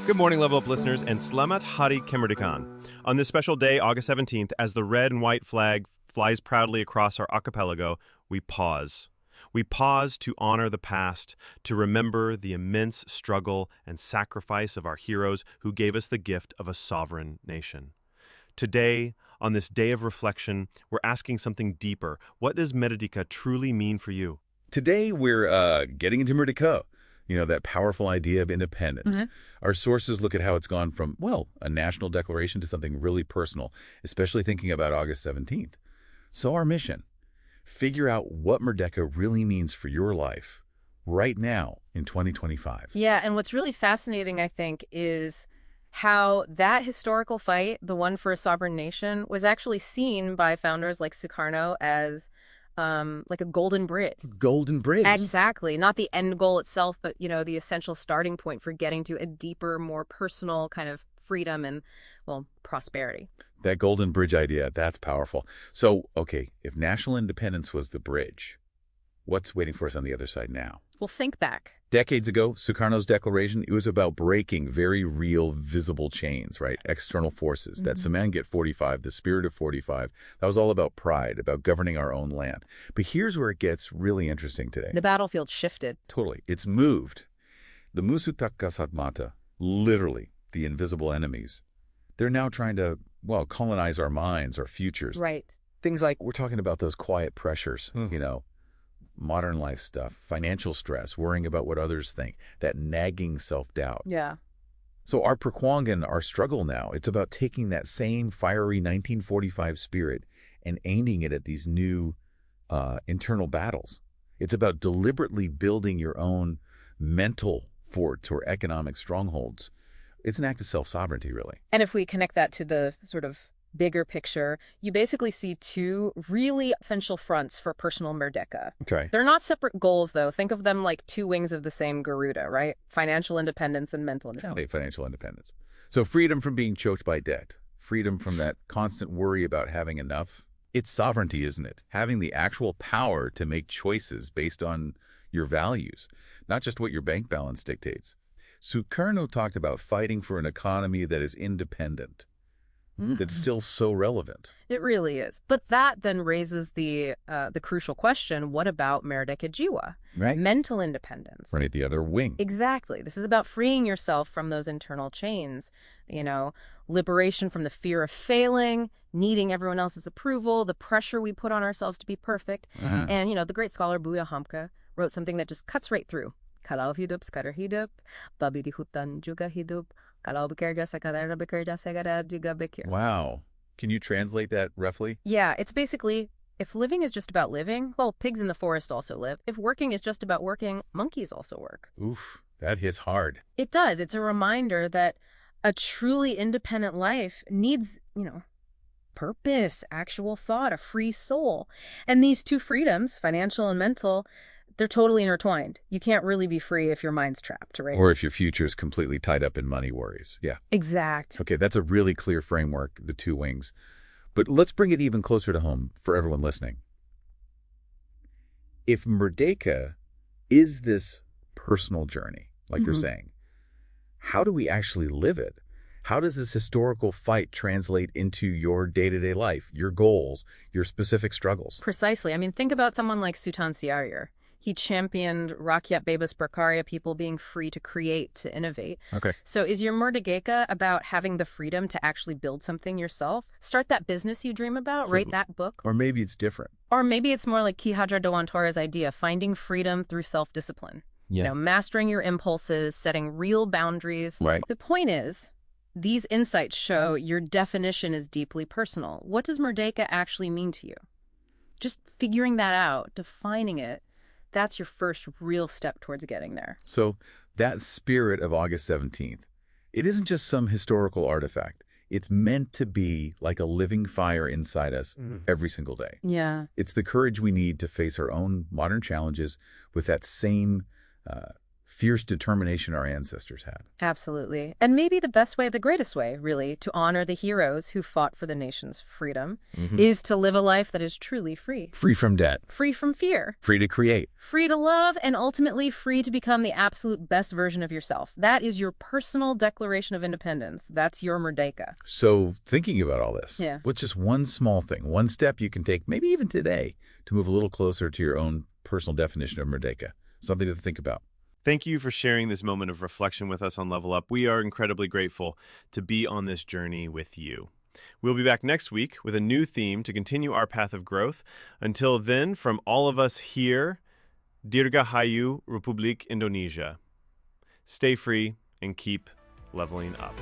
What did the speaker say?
Good morning, Level Up listeners, and Selamat Hari Kemerdekaan. On this special day, August 17th, as the red and white flag flies proudly across our archipelago, we pause. We pause to honor the past, to remember the immense struggle and sacrifice of our heroes who gave us the gift of a sovereign nation. Today, on this day of reflection, we're asking something deeper. What does Merdeka truly mean for you? Today, we're getting into Merdeka, that powerful idea of independence. Our sources look at how it's gone from, a national declaration to something really personal, especially thinking about August 17th. So our mission, figure out what Merdeka really means for your life right now in 2025. Yeah, and what's really fascinating, I think, is how that historical fight, the one for a sovereign nation, was actually seen by founders like Sukarno as like a golden bridge. Golden bridge. Exactly. Not the end goal itself, but, the essential starting point for getting to a deeper, more personal kind of freedom and, prosperity. That golden bridge idea, that's powerful. So, okay, if national independence was the bridge, what's waiting for us on the other side now? Well, think back. Decades ago, Sukarno's declaration, it was about breaking very real, visible chains, right? External forces. That Samangat 45, the spirit of 45, that was all about pride, about governing our own land. But here's where it gets really interesting today. The battlefield shifted. Totally. It's moved. The Musuh Tak Kasat Mata, literally, the invisible enemies, they're now trying to, colonize our minds, our futures. Right. Things like, we're talking about those quiet pressures, modern life stuff, financial stress, worrying about what others think, that nagging self-doubt. Yeah. So our Perquangan, our struggle now, it's about taking that same fiery 1945 spirit and aiming it at these new internal battles. It's about deliberately building your own mental forts or economic strongholds. It's an act of self-sovereignty, really. And if we connect that to the sort of bigger picture, you basically see two really essential fronts for personal Merdeka. Okay. They're not separate goals, though. Think of them like two wings of the same Garuda, right? Financial independence and mental independence. Financial independence. So freedom from being choked by debt, freedom from that constant worry about having enough. It's sovereignty, isn't it? Having the actual power to make choices based on your values, not just what your bank balance dictates. Sukarno talked about fighting for an economy that is independent. That's still so relevant. It really is. But that then raises the crucial question, what about Merdeka Jiwa? Right. Mental independence. Right at the other wing. Exactly. This is about freeing yourself from those internal chains, liberation from the fear of failing, needing everyone else's approval, the pressure we put on ourselves to be perfect. And, the great scholar Buya Hamka wrote something that just cuts right through. Kalau hidup sekadar hidup, babi di hutan juga hidup. Kalau bekerja sekadar bekerja sekadar juga bekerja. Wow. Can you translate that roughly? Yeah, it's basically, if living is just about living, pigs in the forest also live. If working is just about working, monkeys also work. Oof, that hits hard. It does. It's a reminder that a truly independent life needs, purpose, actual thought, a free soul. And these two freedoms, financial and mental, they're totally intertwined. You can't really be free if your mind's trapped, right? Or if your future is completely tied up in money worries. Yeah. Exact. Okay, that's a really clear framework, the two wings. But let's bring it even closer to home for everyone listening. If Merdeka is this personal journey, like you're saying, how do we actually live it? How does this historical fight translate into your day-to-day life, your goals, your specific struggles? Precisely. I mean, think about someone like Sultan Syahrir. He championed Rakyat Bebas Berkarya, people being free to create, to innovate. Okay. So is your Merdeka about having the freedom to actually build something yourself? Start that business you dream about, write that book? Or maybe it's different. Or maybe it's more like Ki Hajar Dewantora's idea, finding freedom through self-discipline. Yeah. Mastering your impulses, setting real boundaries. Right. The point is, these insights show your definition is deeply personal. What does Merdeka actually mean to you? Just figuring that out, defining it, that's your first real step towards getting there. So that spirit of August 17th, it isn't just some historical artifact. It's meant to be like a living fire inside us every single day. Yeah. It's the courage we need to face our own modern challenges with that same fierce determination our ancestors had. Absolutely. And maybe the best way, the greatest way, really, to honor the heroes who fought for the nation's freedom is to live a life that is truly free. Free from debt. Free from fear. Free to create. Free to love, and ultimately free to become the absolute best version of yourself. That is your personal declaration of independence. That's your Merdeka. So thinking about all this, Yeah. what's just one small thing, one step you can take, maybe even today, to move a little closer to your own personal definition of Merdeka? Something to think about. Thank you for sharing this moment of reflection with us on Level Up. We are incredibly grateful to be on this journey with you. We'll be back next week with a new theme to continue our path of growth. Until then, from all of us here, Dirgahayu Republik Indonesia. Stay free and keep leveling up.